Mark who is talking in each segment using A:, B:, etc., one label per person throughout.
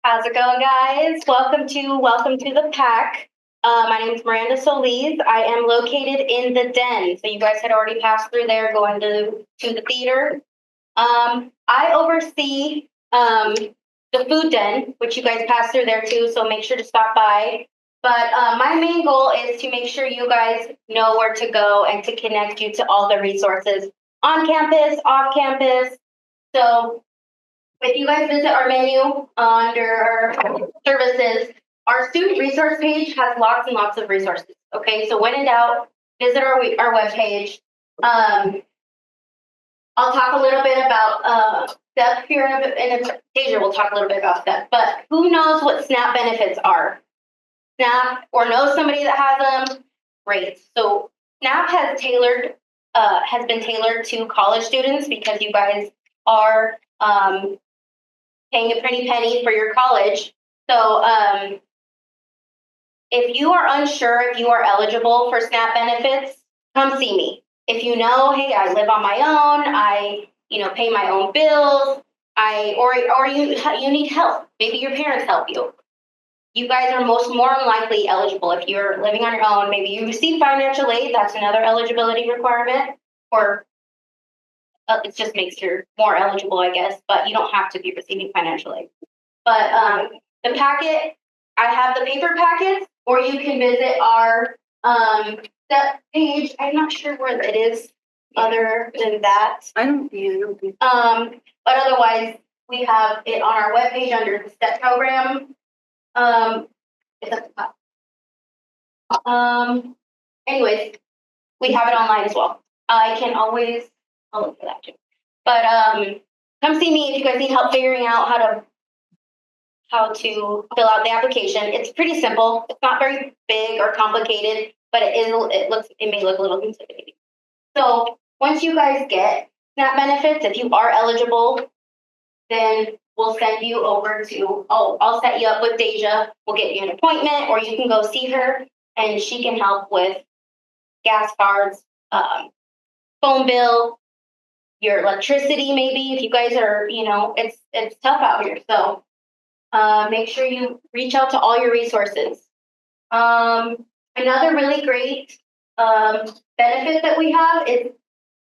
A: How's it going, guys? Welcome to the pack. My name is Miranda Solis. I am located in the Den. So you guys had already passed through there going to the theater. I oversee the food den, which you guys pass through there too, so make sure to stop by. But my main goal is to make sure you guys know where to go and to connect you to all the resources on campus, off campus. So if you guys visit our menu under our services, our student resource page has lots and lots of resources. Okay, so when in doubt, visit our webpage. I'll talk a little bit about STEP here in a Deja will talk a little bit about STEP, but who knows what SNAP benefits are? SNAP, or knows somebody that has them? Great. So SNAP has been tailored to college students because you guys are paying a pretty penny for your college. So if you are unsure if you are eligible for SNAP benefits, come see me. If you know, hey, I live on my own, I pay my own bills, or you need help. Maybe your parents help you. You guys are more than likely eligible if you're living on your own. Maybe you receive financial aid. That's another eligibility requirement, or it just makes you more eligible, I guess. But you don't have to be receiving financial aid. But the packet, I have the paper packets, or you can visit our STEP page. I'm not sure where it is other than that.
B: I don't think.
A: But otherwise, we have it on our webpage under the STEP program. It's at the top. Anyways, we have it online as well. I'll look for that too. But come see me if you guys need help figuring out how to fill out the application. It's pretty simple. It's not very big or complicated, but it may look a little intimidating. So once you guys get SNAP benefits, if you are eligible, then we'll send you over to, I'll set you up with Deja. We'll get you an appointment, or you can go see her and she can help with gas cards, phone bill, your electricity, maybe, if you guys are, it's tough out here. So make sure you reach out to all your resources. Another really great benefit that we have is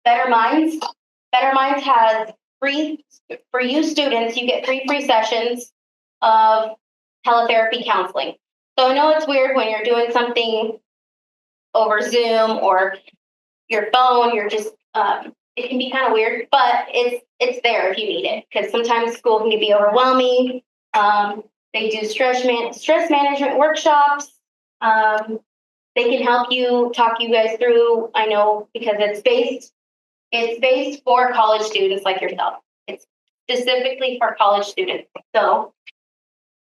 A: Better Minds. Better Minds has free, for you students, you get free sessions of teletherapy counseling. So I know it's weird when you're doing something over Zoom or your phone, you're just, it can be kind of weird, but it's there if you need it, because sometimes school can be overwhelming. They do stress management workshops. They can help you, talk you guys through. I know because it's based for college students like yourself. It's specifically for college students. So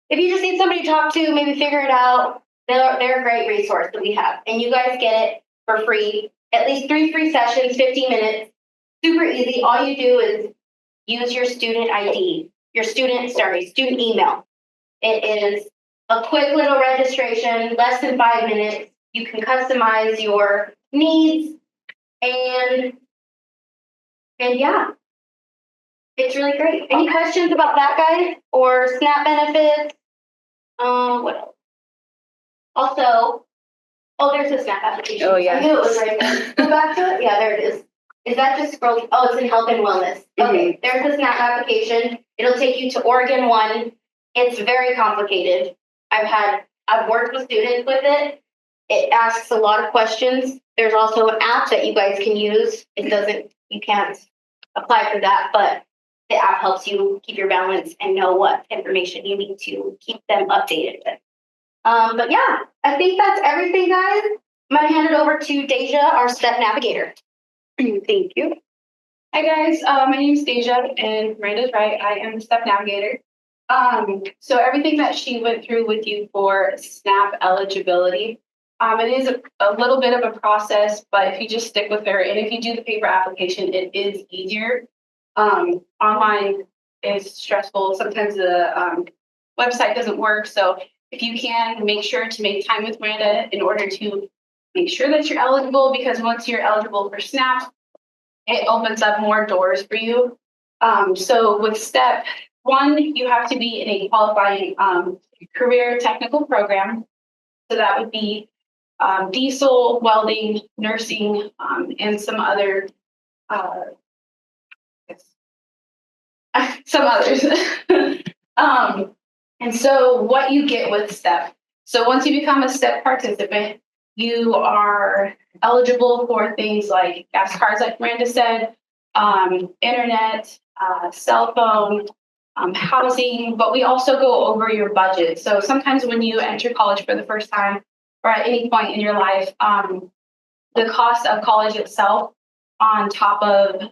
A: if you just need somebody to talk to, maybe figure it out, they're a great resource that we have. And you guys get it for free. At least 3 free sessions, 15 minutes. Super easy. All you do is use your student ID, your student email. It is a quick little registration, less than 5 minutes. You can customize your needs, and yeah, it's really great. Any questions about that, guys? Or SNAP benefits? What else? Also, there's a SNAP application.
B: Oh, yeah.
A: I knew it was right there. Go back to it. Yeah, there it is. Is that just scrolling? Oh, it's in health and wellness. Okay, there's the SNAP application. It'll take you to Oregon 1. It's very complicated. I've worked with students with it. It asks a lot of questions. There's also an app that you guys can use. You can't apply for that, but the app helps you keep your balance and know what information you need to keep them updated with. But yeah, I think that's everything, guys. I'm gonna hand it over to Deja, our STEP navigator.
B: Thank you.
C: Hi guys, my name is Deja, and Miranda's right. I am the STEP navigator. So everything that she went through with you for SNAP eligibility, it is a little bit of a process, but if you just stick with her and if you do the paper application, it is easier. Online is stressful. Sometimes the website doesn't work. So if you can, make sure to make time with Miranda in order to make sure that you're eligible, because once you're eligible for SNAP, it opens up more doors for you. So with STEP, one, you have to be in a qualifying career technical program. So that would be diesel, welding, nursing, and some other some others. And so what you get with STEP. So once you become a STEP participant, you are eligible for things like gas cards, like Miranda said, internet, cell phone, housing, but we also go over your budget. So sometimes when you enter college for the first time or at any point in your life, the cost of college itself on top of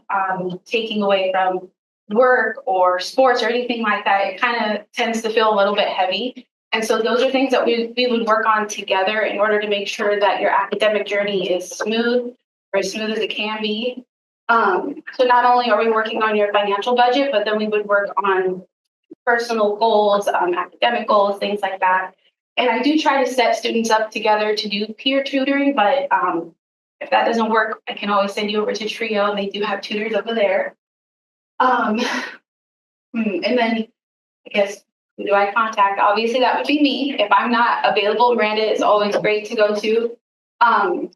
C: taking away from work or sports or anything like that, it kind of tends to feel a little bit heavy. And so those are things that we would work on together in order to make sure that your academic journey is smooth or as smooth as it can be. So not only are we working on your financial budget, but then we would work on personal goals, academic goals, things like that. And I do try to set students up together to do peer tutoring, but if that doesn't work, I can always send you over to Trio, and they do have tutors over there. And then I guess, who do I contact? Obviously, that would be me. If I'm not available, Miranda is always great to go to. I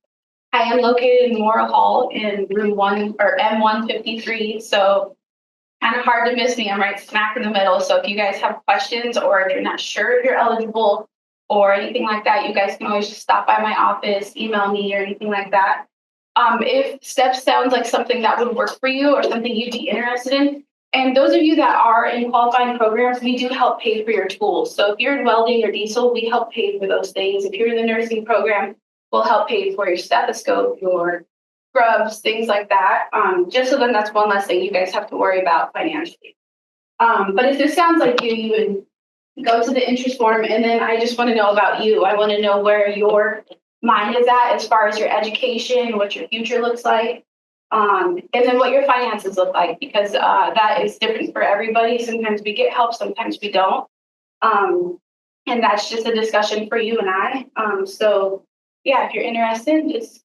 C: am located in Memorial Hall in room 1 or M153. So kind of hard to miss me. I'm right smack in the middle. So if you guys have questions or if you're not sure if you're eligible or anything like that, you guys can always just stop by my office, email me or anything like that. If STEP sounds like something that would work for you or something you'd be interested in, and those of you that are in qualifying programs, we do help pay for your tools. So if you're in welding or diesel, we help pay for those things. If you're in the nursing program, we'll help pay for your stethoscope, your scrubs, things like that. Just so then that's one less thing you guys have to worry about financially. But if this sounds like you would go to the interest form, and then I just want to know about you. I want to know where your mind is at as far as your education, what your future looks like, and then what your finances look like, because that is different for everybody. Sometimes we get help, sometimes we don't. And that's just a discussion for you and I. So yeah, if you're interested, just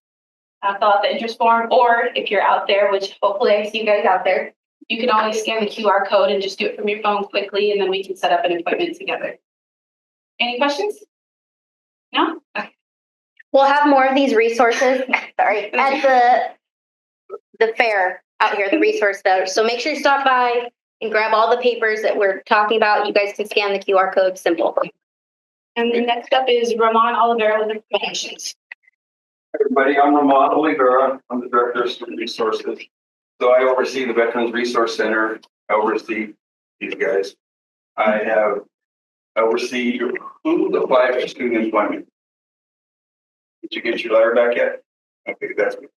C: fill out the interest form, or if you're out there, which hopefully I see you guys out there, you can always scan the QR code and just do it from your phone quickly, and then we can set up an appointment together. Any questions? No? Okay.
A: We'll have more of these resources, sorry, at the fair out here, the resource center. So make sure you stop by and grab all the papers that we're talking about. You guys can scan the QR code, simple.
C: And the next up is Ramon Olivera with recommendations.
D: Everybody, I'm Ramon Olivera. I'm the Director of Student Resources. So I oversee the Veterans Resource Center. I oversee these guys. I oversee who applies for student employment. Did you get your letter back yet? Okay, that's good.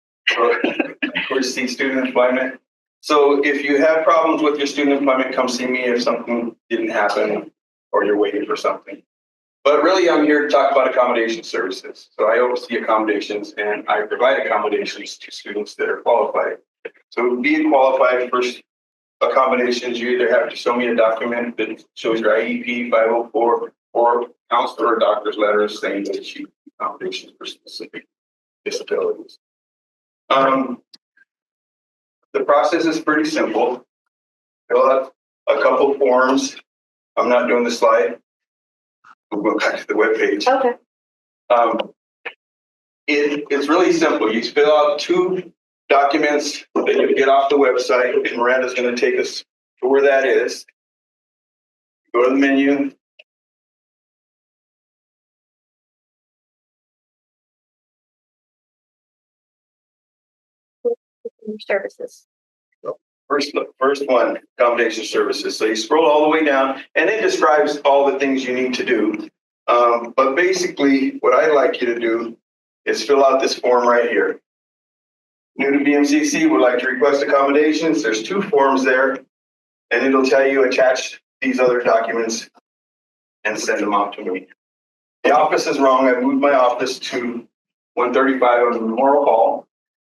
D: Oversee student employment. So if you have problems with your student employment, come see me if something didn't happen or you're waiting for something. But really, I'm here to talk about accommodation services. So I oversee accommodations and I provide accommodations to students that are qualified. So being qualified for accommodations, you either have to show me a document that shows your IEP 504 or counselor or doctor's letter saying that you accommodations for specific disabilities. The process is pretty simple. Fill out a couple forms. I'm not doing the slide. We'll go back to the webpage.
A: Okay.
D: It's really simple. You fill out 2 documents that you get off the website, and Miranda's going to take us to where that is. Go to the menu.
A: Services.
D: First one, accommodation services. So you scroll all the way down, and it describes all the things you need to do. But basically, what I'd like you to do is fill out this form right here. New to BMCC, would like to request accommodations. There's 2 forms there, and it'll tell you attach these other documents and send them out to me. The office is wrong. I moved my office to 135 on Memorial Hall.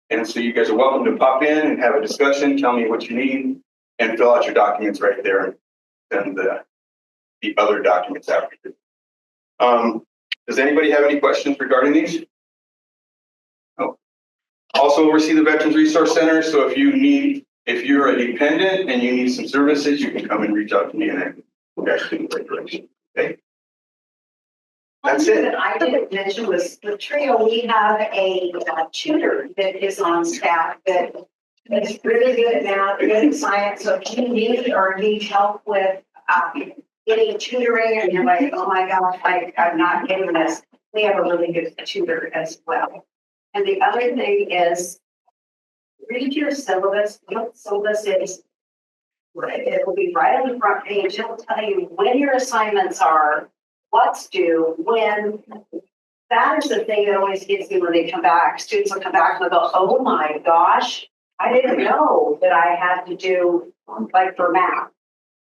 D: And so you guys are welcome to pop in and have a discussion, tell me what you need, and fill out your documents right there and send the other documents after. Does anybody have any questions regarding these? No. Also oversee the Veterans Resource Center. So if you need If you're a dependent and you need some services, you can come and reach out to me and I can guide you in the right direction. Okay? That's
B: One thing
D: it.
B: that I didn't mention was the trio, we have a tutor that is on staff that is really good at math, good at science. So if you need or need help with getting tutoring and you're like, oh my gosh, I'm not getting this, we have a really good tutor as well. And the other thing is read your syllabus, what syllabus is. It will be right on the front page. It'll tell you when your assignments are, what's due, when. That is the thing that always gets me when they come back. Students will come back and they'll go, oh my gosh, I didn't know that I had to do, like for math.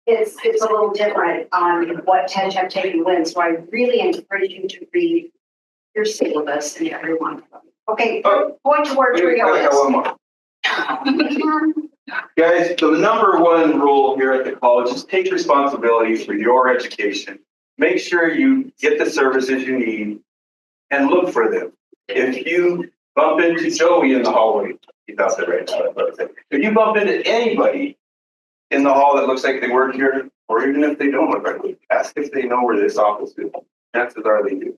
B: It's a little different on what test I'm taking when. So I really encourage you to read your syllabus and every one of them. Okay, point to where
D: Wait,
B: trio
D: I got one more. Guys, the number one rule here at the college is take responsibility for your education. Make sure you get the services you need and look for them. If you bump into Joey in the hallway, he does it right now. If you bump into anybody in the hall that looks like they work here, or even if they don't look like it, ask if they know where this office is. Chances are they do.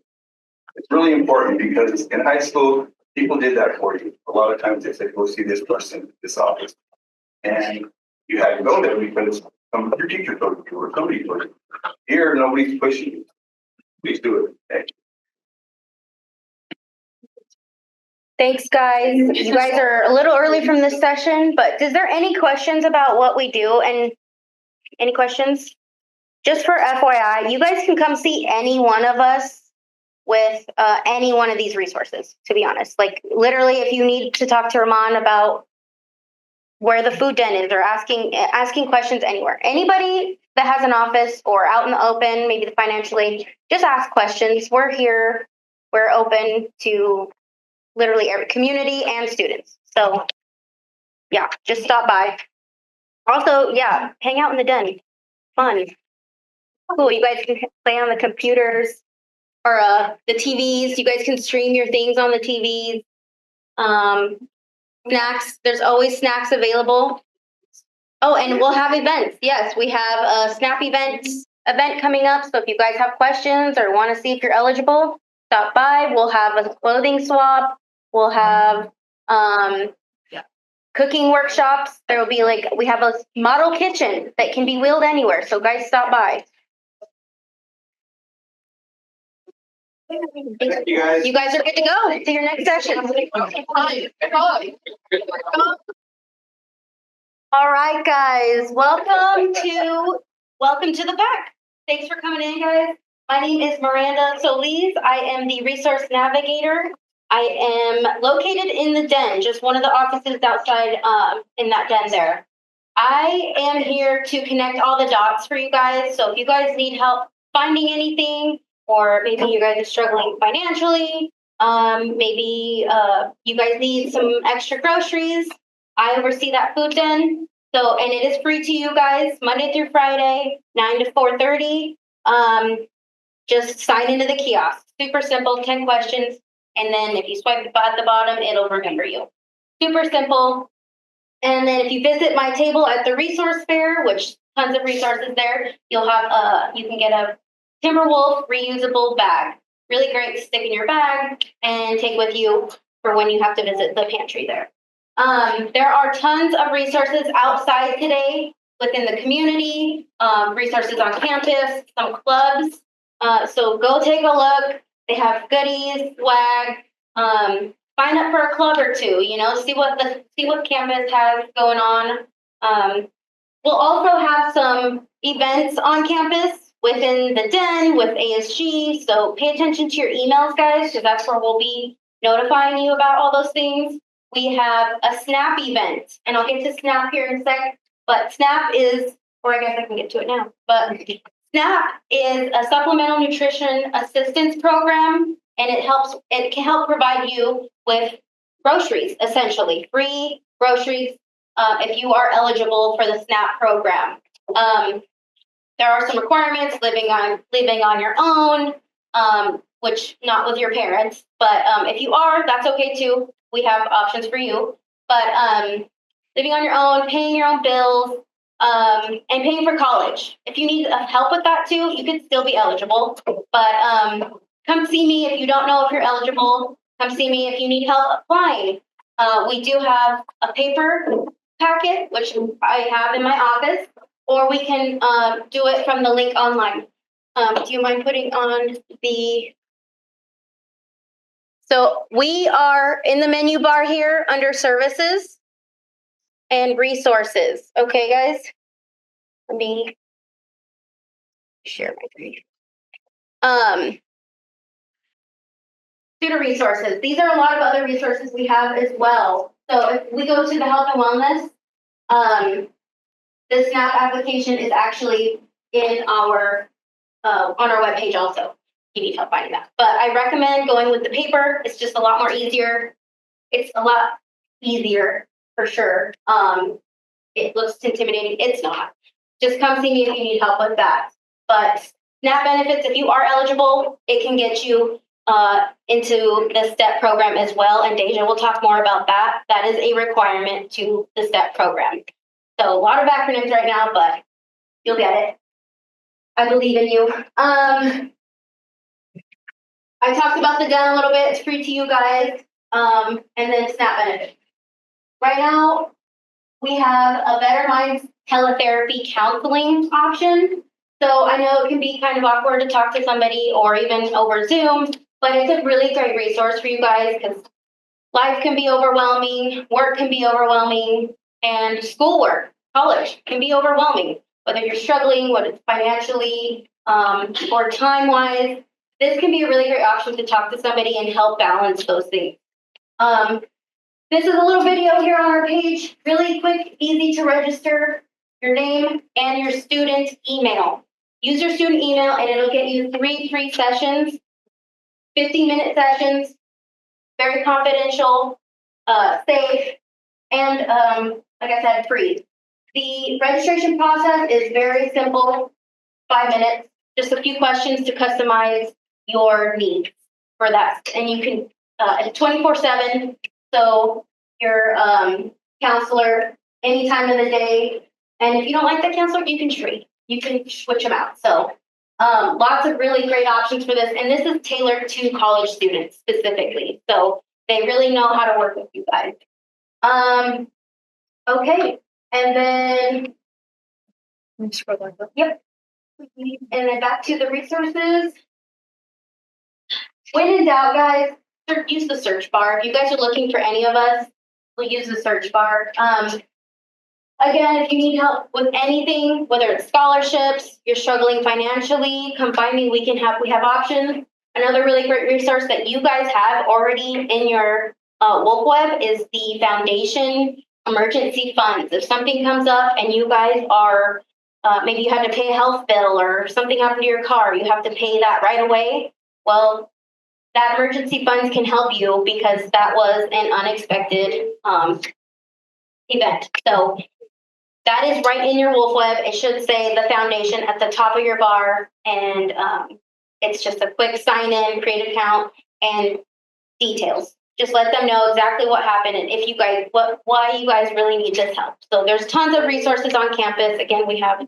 D: It's really important because in high school, people did that for you. A lot of times they said, go see this person, this office. And you had to go there because some of your teacher told you or somebody told you. Here, nobody's pushing you. Please do it. Okay?
A: Thanks, guys. You guys are a little early from this session, but is there any questions about what we do? And any questions? Just for FYI, you guys can come see any one of us with any one of these resources, to be honest. Like literally, if you need to talk to Ramon about where the food den is or asking questions anywhere. Anybody that has an office or out in the open, maybe the financial aid, just ask questions. We're here. We're open to literally every community and students. So yeah, just stop by. Also, yeah, hang out in the den. Fun. Cool. You guys can play on the computers or the TVs. You guys can stream your things on the TVs. Snacks. There's always snacks available. Oh, and we'll have events. Yes, we have a SNAP event coming up. So if you guys have questions or want to see if you're eligible, stop by. We'll have a clothing swap. We'll have cooking workshops. There will be we have a model kitchen that can be wheeled anywhere. So guys, stop by.
D: Thank you guys.
A: You guys are good to go to your next session. All right, guys, welcome to the back. Thanks for coming in, guys. My name is Miranda Solis. I am the resource navigator. I am located in the den, just one of the offices outside in that den there. I am here to connect all the dots for you guys. So if you guys need help finding anything, or maybe you guys are struggling financially, maybe you guys need some extra groceries, I oversee that food den. So, and it is free to you guys, Monday through Friday, 9 to 4:30. Just sign into the kiosk. Super simple, 10 questions. And then if you swipe at the bottom, it'll remember you. Super simple. And then if you visit my table at the resource fair, which tons of resources there, you'll have you can get a Timberwolf reusable bag. Really great to stick in your bag and take with you for when you have to visit the pantry there. There are tons of resources outside today within the community, resources on campus, some clubs. So go take a look. They have goodies, swag. Sign up for a club or two. See what campus has going on. We'll also have some events on campus within the den with ASG. So pay attention to your emails, guys, because that's where we'll be notifying you about all those things. We have a SNAP event, and I'll get to SNAP here in a sec. But SNAP is, or I guess I can get to it now. But SNAP is a supplemental nutrition assistance program, and it can help provide you with groceries, essentially free groceries if you are eligible for the SNAP program. There are some requirements: living on your own, which not with your parents, but if you are, that's okay too. We have options for you. But living on your own, paying your own bills, and paying for college. If you need help with that too, you could still be eligible. But come see me if you don't know if you're eligible. Come see me if you need help applying. We do have a paper packet, which I have in my office, or we can do it from the link online. Do you mind putting on the... So we are in the menu bar here under services and resources. Okay, guys? Let me share my screen. Student resources. These are a lot of other resources we have as well. So if we go to the health and wellness, the SNAP application is actually in our on our webpage also. You need help finding that. But I recommend going with the paper. It's just a lot more easier. It's a lot easier for sure. It looks intimidating. It's not. Just come see me if you need help with that. But SNAP benefits, if you are eligible, it can get you into the STEP program as well. And Deja will talk more about that. That is a requirement to the STEP program. So a lot of acronyms right now, but you'll get it. I believe in you. I talked about the den a little bit. It's free to you guys. And then SNAP benefits. Right now, we have a Better Minds teletherapy counseling option. So I know it can be kind of awkward to talk to somebody or even over Zoom, but it's a really great resource for you guys because life can be overwhelming, work can be overwhelming, and schoolwork, college can be overwhelming. Whether you're struggling, whether it's financially or time-wise, this can be a really great option to talk to somebody and help balance those things. This is a little video here on our page, really quick, easy to register your name and your student email. Use your student email and it'll get you 3 free sessions, 15-minute sessions, very confidential, safe, and like I said, free. The registration process is very simple, 5 minutes, just a few questions to customize your needs for that. And you can, it's 24/7, so your counselor any time of the day. And if you don't like that counselor, you can trade. You can switch them out. So lots of really great options for this. And this is tailored to college students specifically. So they really know how to work with you guys. Okay. And then, yep. And then back to the resources. When in doubt, guys, use the search bar. If you guys are looking for any of us, we'll use the search bar. Again, if you need help with anything, whether it's scholarships, you're struggling financially, come find me. We have options. Another really great resource that you guys have already in your Wolf Web is the Foundation Emergency Funds. If something comes up and you guys are, maybe you had to pay a health bill or something happened to your car, you have to pay that right away. Well, that emergency funds can help you because that was an unexpected event. So that is right in your Wolf Web. It should say the foundation at the top of your bar, and it's just a quick sign in, create account, and details. Just let them know exactly what happened and if you guys, why you guys really need this help. So there's tons of resources on campus. Again, we have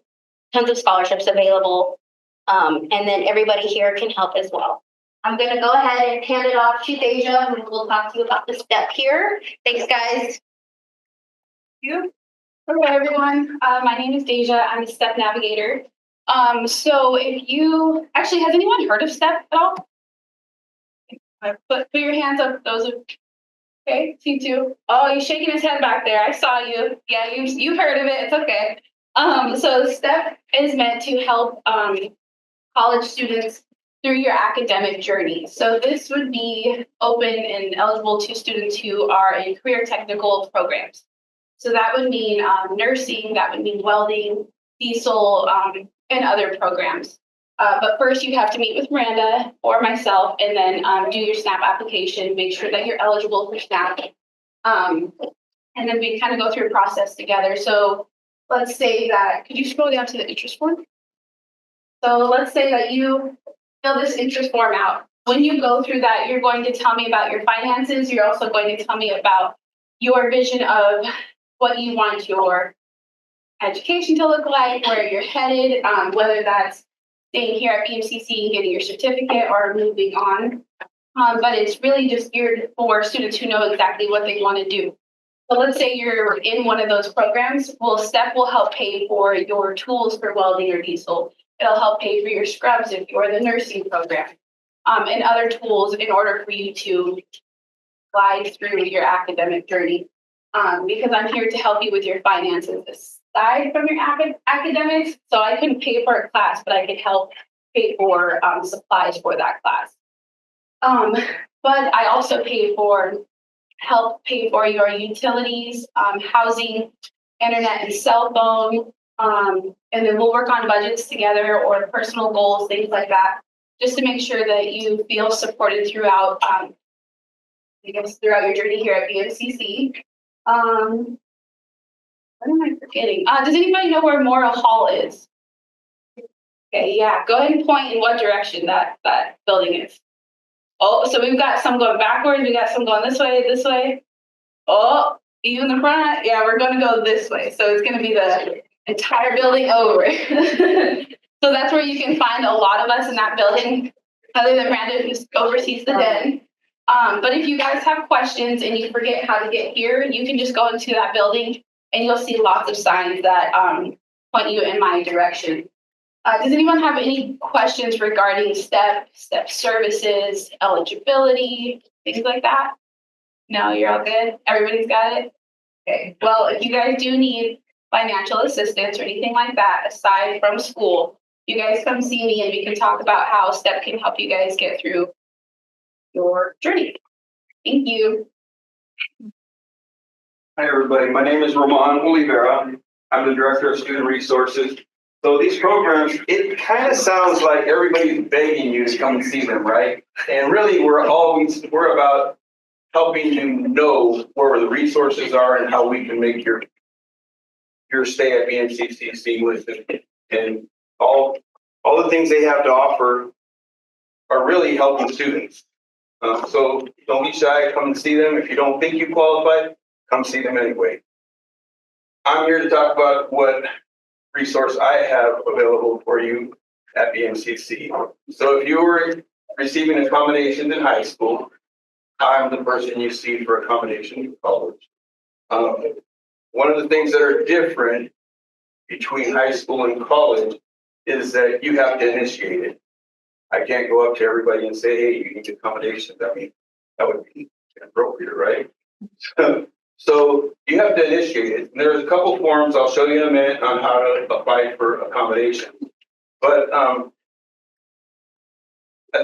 A: tons of scholarships available, and then everybody here can help as well. I'm going to go ahead and hand it off to Deja, who will talk to you about the step here. Thanks, guys.
C: You. Hello, everyone. My name is Deja. I'm a STEP navigator. So if you, actually, has anyone heard of STEP at all? Put your hands up, those of, okay, see two. Oh, he's shaking his head back there. I saw you. Yeah, you've heard of it. It's okay. So STEP is meant to help college students through your academic journey. So this would be open and eligible to students who are in career technical programs. So that would mean nursing, that would mean welding, diesel, and other programs. But first you have to meet with Miranda or myself and then do your SNAP application, make sure that you're eligible for SNAP. And then we kind of go through a process together. So let's say that, could you scroll down to the interest form? So let's say that you fill this interest form out. When you go through that, you're going to tell me about your finances. You're also going to tell me about your vision of what you want your education to look like, where you're headed, whether that's staying here at BMCC and getting your certificate or moving on. But it's really just geared for students who know exactly what they want to do. So let's say you're in one of those programs. Well, STEP will help pay for your tools for welding or diesel. It'll help pay for your scrubs if you're in the nursing program, and other tools in order for you to glide through your academic journey. Because I'm here to help you with your finances aside from your academics. So I couldn't pay for a class, but I could help pay for supplies for that class. But I also help pay for your utilities, housing, internet and cell phone. And then we'll work on budgets together or personal goals, things like that, just to make sure that you feel supported throughout, throughout your journey here at BMCC. What am I forgetting? Does anybody know where Mora Hall is? Okay, yeah, go ahead and point in what direction that building is. Oh, so we've got some going backwards, we got some going this way. Oh, even the front, yeah, we're gonna go this way. So it's gonna be the entire building over. So that's where you can find a lot of us in that building, other than Miranda who oversees the den. But if you guys have questions and you forget how to get here, you can just go into that building and you'll see lots of signs that point you in my direction. Does anyone have any questions regarding STEP services, eligibility, things like that? No, you're all good? Everybody's got it? Okay, well, if you guys do need financial assistance or anything like that, aside from school, you guys come see me and we can talk about how STEP can help you guys get through your journey. Thank you.
D: Hi, everybody. My name is Roman Olivera. I'm the Director of Student Resources. So these programs, it kind of sounds like everybody's begging you to come and see them, right? And really, we're about helping you know where the resources are and how we can make your stay at BMCC seamless. And all the things they have to offer are really helping students. So don't be shy, come and see them. If you don't think you qualify, come see them anyway. I'm here to talk about what resource I have available for you at BMCC. So if you were receiving accommodations in high school, I'm the person you see for accommodation in college. One of the things that are different between high school and college is that you have to initiate it. I can't go up to everybody and say, hey, you need accommodations. I mean, that would be inappropriate, right? So you have to initiate it. And there's a couple forms I'll show you in a minute on how to apply for accommodation. But I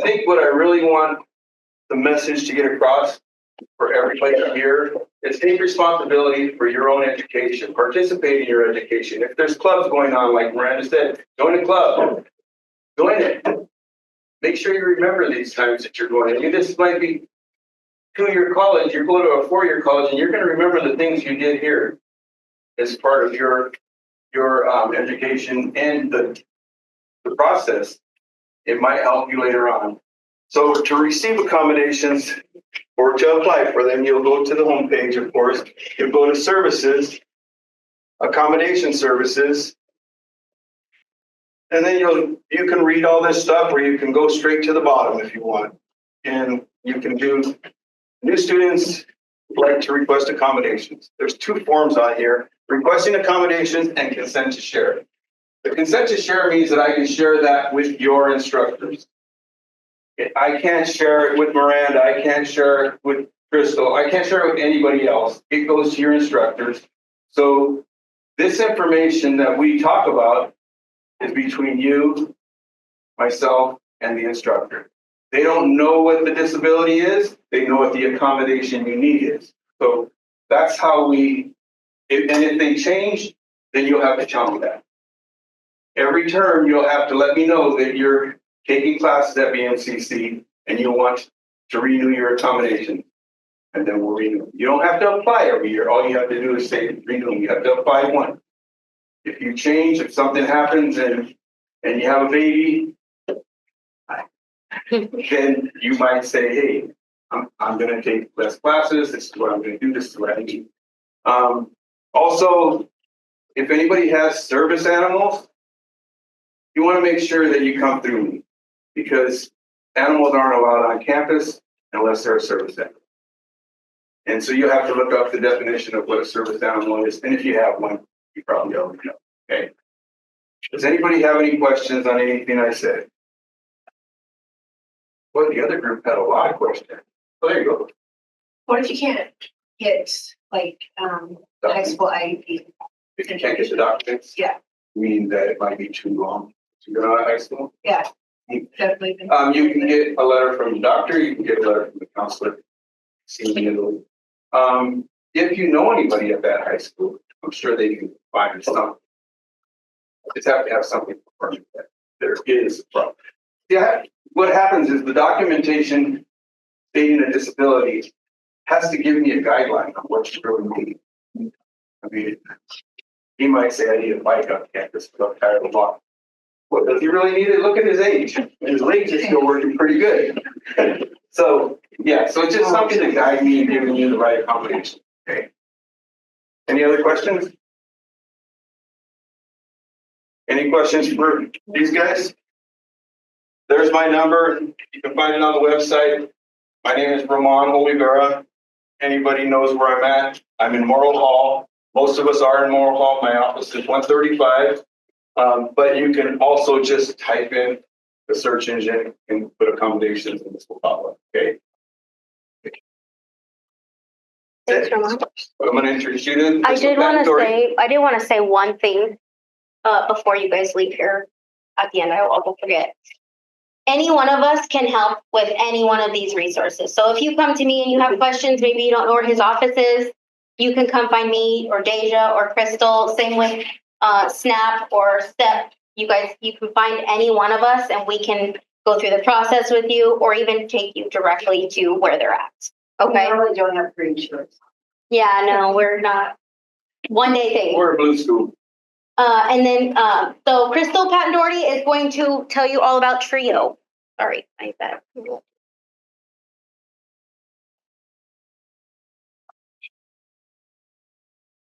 D: think what I really want the message to get across for everybody here is take responsibility for your own education, participate in your education. If there's clubs going on, like Miranda said, join a club, join it. Make sure you remember these times that you're going. I mean, this might be 2-year college, you go to a 4-year college, and you're going to remember the things you did here as part of your education and the process. It might help you later on. So to receive accommodations or to apply for them, you'll go to the homepage, of course. You'll go to services, accommodation services, and then you can read all this stuff, or you can go straight to the bottom if you want. And you can do new students like to request accommodations. There's 2 forms on here, requesting accommodations and consent to share. The consent to share means that I can share that with your instructors. I can't share it with Miranda. I can't share it with Crystal. I can't share it with anybody else. It goes to your instructors. So this information that we talk about is between you, myself, and the instructor. They don't know what the disability is. They know what the accommodation you need is. So that's how and if they change, then you'll have to tell me that. Every term, you'll have to let me know that you're taking classes at BMCC and you want to renew your accommodation. And then we'll renew. You don't have to apply every year. All you have to do is say renew. You have to apply one. If you change, if something happens and you have a baby, then you might say, hey, I'm going to take less classes. This is what I'm going to do. This is what I need. Also, if anybody has service animals, you want to make sure that you come through me because animals aren't allowed on campus unless they're a service animal. And so you have to look up the definition of what a service animal is. And if you have one, you probably already know. Okay. Does anybody have any questions on anything I said? Well, the other group had a lot of questions. Oh, there you go.
B: What if you can't get like high school IEP?
D: If you can't get the documents,
B: Yeah.
D: mean that it might be too long to go to high school.
B: Yeah, definitely.
D: You can get a letter from the doctor, you can get a letter from the counselor. If you know anybody at that high school, I'm sure they can find something. Just have to have something for that there is a problem. Yeah, what happens is the documentation stating a disability has to give me a guideline on what you really need. I mean, he might say, I need a bike on campus, but I'm tired of walking. Well, does he really need it? Look at his age. His legs are still working pretty good. So, yeah, so it's just something to guide me in giving you the right accommodation. Okay. Any other questions? Any questions for these guys? There's my number. You can find it on the website. My name is Ramon Olivera. Anybody knows where I'm at. I'm in Morrill Hall. Most of us are in Morrill Hall. My office is 135. But you can also just type in the search engine and put accommodations and this will pop up. Okay.
A: Thanks, Ramon.
D: I'm going to introduce you to.
A: I did want to say one thing before you guys leave here. At the end, I will forget. Any one of us can help with any one of these resources. So if you come to me and you have questions, maybe you don't know where his office is, you can come find me or Deja or Crystal. Same with SNAP or STEP. You can find any one of us and we can go through the process with you or even take you directly to where they're at. Okay.
B: We really don't have free insurance.
A: Yeah, no, we're not. One day thing.
D: We're a blue school.
A: And then, so Crystal Patton Doherty is going to tell you all about Trio. Sorry, I bet.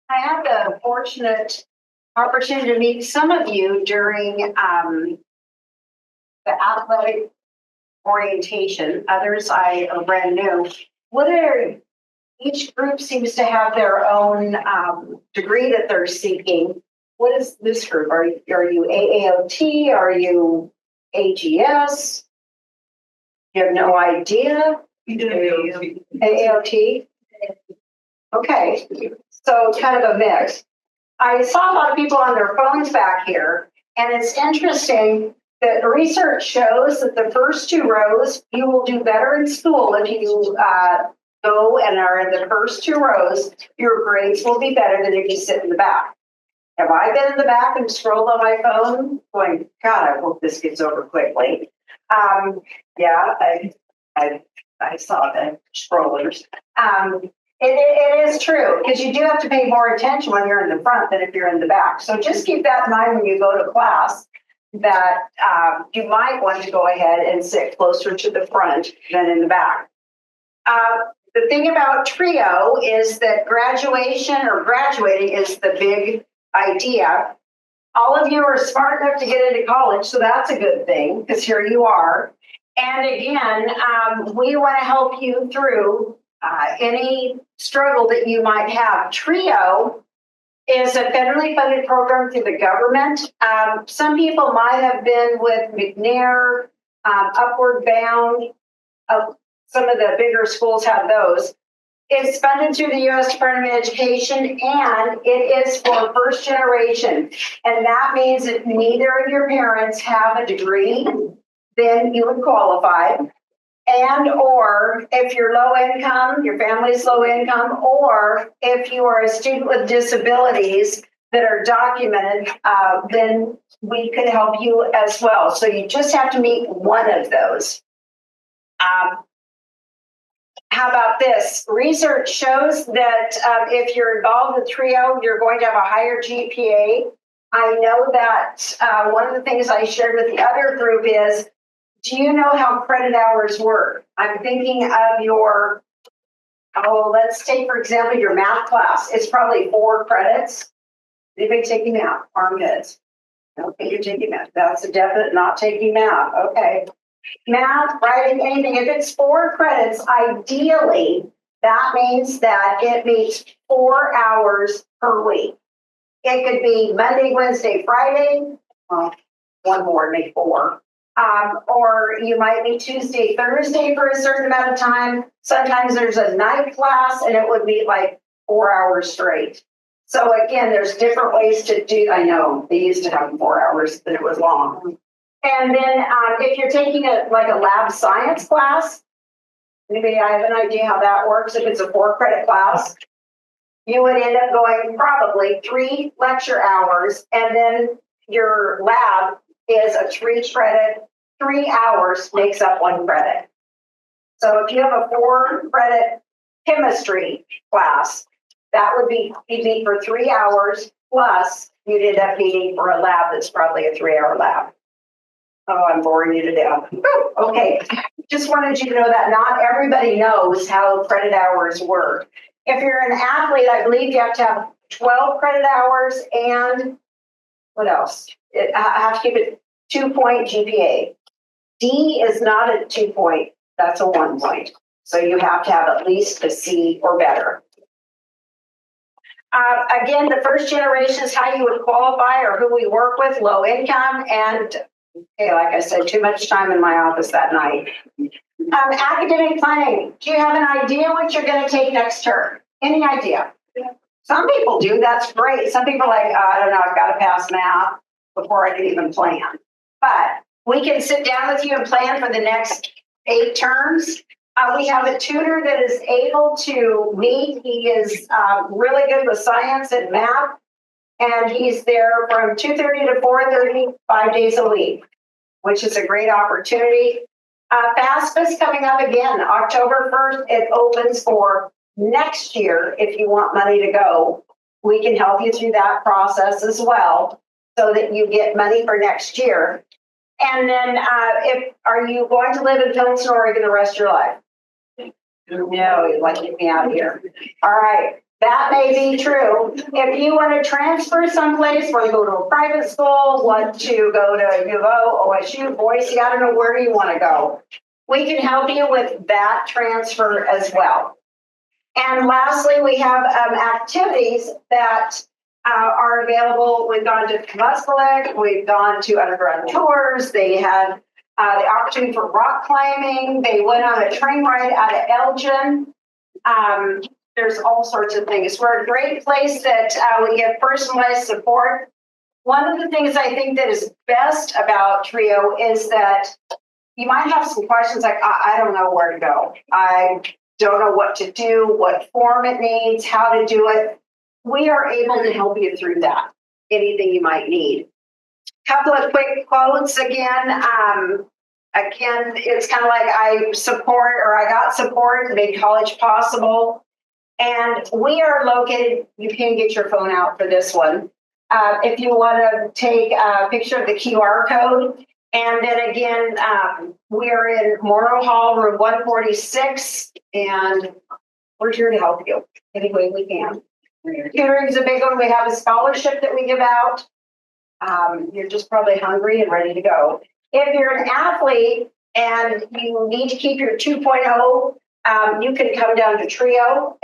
B: I had the fortunate opportunity to meet some of you during the athletic orientation. Others I are brand new. Each group seems to have their own degree that they're seeking. What is this group? Are you AAOT? Are you AGS? You have no idea? AAOT? Okay, so kind of a mix. I saw a lot of people on their phones back here, and it's interesting that research shows that the first two rows, you will do better in school if you go and are in the first two rows, your grades will be better than if you sit in the back. Have I been in the back and scrolled on my phone going, God, I hope this gets over quickly. Yeah, I saw the scrollers. It is true, because you do have to pay more attention when you're in the front than if you're in the back. So just keep that in mind when you go to class, that you might want to go ahead and sit closer to the front than in the back. The thing about Trio is that graduating is the big idea. All of you are smart enough to get into college, so that's a good thing, because here you are. And again, we want to help you through any struggle that you might have. Trio is a federally funded program through the government. Some people might have been with McNair, Upward Bound. Some of the bigger schools have those. It's funded through the U.S. Department of Education, and it is for first generation. And that means if neither of your parents have a degree, then you would qualify. And or if you're low income, your family's low income, or if you are a student with disabilities that are documented, then we could help you as well. So you just have to meet one of those. How about this? Research shows that if you're involved with Trio, you're going to have a higher GPA. I know that one of the things I shared with the other group is, do you know how credit hours work? I'm thinking of your Oh, let's take, for example, your math class. It's probably 4 credits. Anybody taking math? Arm heads. Okay, you're taking math. That's a definite not taking math. Okay. Math, writing, anything. If it's 4 credits, ideally, that means that it meets 4 hours per week. It could be Monday, Wednesday, Friday. One more, make 4. Or you might be Tuesday, Thursday for a certain amount of time. Sometimes there's a night class and it would be like 4 hours straight. So again, there's different ways to do, I know they used to have 4 hours, but it was long. And then if you're taking a lab science class, maybe I have an idea how that works. If it's a 4 credit class, you would end up going probably 3 lecture hours, and then your lab is a 3 credit, 3 hours makes up 1 credit. So if you have a 4 credit chemistry class, that would be, you'd meet for 3 hours, plus you'd end up meeting for a lab that's probably a 3-hour lab. Oh, I'm boring you to death. Okay, just wanted you to know that not everybody knows how credit hours work. If you're an athlete, I believe you have to have 12 credit hours and what else? I have to keep it 2-point GPA. D is not a 2-point, that's a 1 point. So you have to have at least a C or better. Again, the first generation is how you would qualify or who we work with, low income, and like I said, too much time in my office that night. Academic planning. Do you have an idea what you're going to take next term? Any idea? Some people do. That's great. Some people are like, I don't know, I've got to pass math before I can even plan. But we can sit down with you and plan for the next 8 terms. We have a tutor that is able to meet. He is really good with science and math. And he's there from 2:30 to 4:30, 5 days a week, which is a great opportunity. FAFSA's coming up again, October 1st. It opens for next year. If you want money to go, we can help you through that process as well so that you get money for next year. And then are you going to live in Pilsen, Oregon the rest of your life? No, you'd like to get me out of here. All right. That may be true. If you want to transfer someplace, want to go to a private school, want to go to U of O, OSU, Boise, I don't know, where do you want to go? We can help you with that transfer as well. And lastly, we have activities that are available. We've gone to Muscalec, we've gone to underground tours. They had the opportunity for rock climbing. They went on a train ride out of Elgin. There's all sorts of things. We're a great place that we give personalized support. One of the things I think that is best about TRIO is that you might have some questions like, I don't know where to go. I don't know what to do, what form it needs, how to do it. We are able to help you through that, anything you might need. Couple of quick quotes again. Again, it's kind of like I got support, made college possible. And we are located, you can get your phone out for this one. If you want to take a picture of the QR code. And then again, we are in Morrow Hall, room 146, and we're here to help you any way we can. Tutoring is a big one. We have a scholarship that we give out. You're just probably hungry and ready to go. If you're an athlete and you need to keep your 2.0, you can come down to TRIO